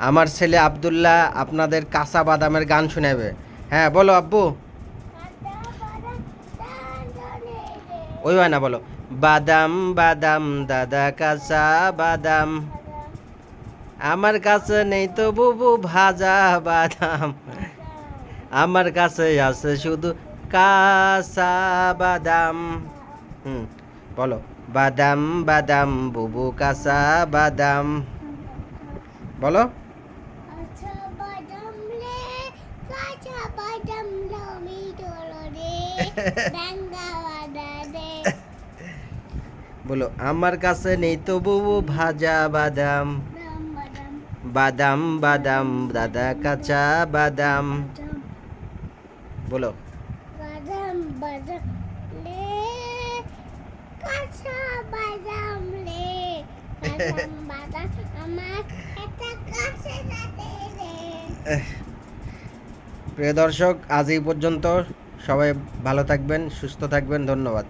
আমার ছেলে আব্দুল্লাহ আপনাদের কাঁচা বাদামের গান শোনাবে। হ্যাঁ বলো আব্বু। ওই হয় না, বলো বাদাম বাদাম দাদা কাঁচা বাদাম, আমার কাছে নেই তো বুবু ভাজা বাদাম, আমার কাছে আছে শুধু কাঁচা বাদাম। বলো বাদাম বাদাম বুবু কাঁচা বাদাম, বলো। বলো আমার কাছে নেই তো বুবু ভাজা বাদাম, বাদাম বাদাম দাদা কাঁচা বাদাম, বলো বাদাম বাদাম লে কাঁচা বাদাম লে বাদাম বাদাম আমার একটা কাছে যাতে রে। প্রিয় দর্শক, আজ এই পর্যন্ত। সবাই ভালো থাকবেন, সুস্থ থাকবেন, ধন্যবাদ।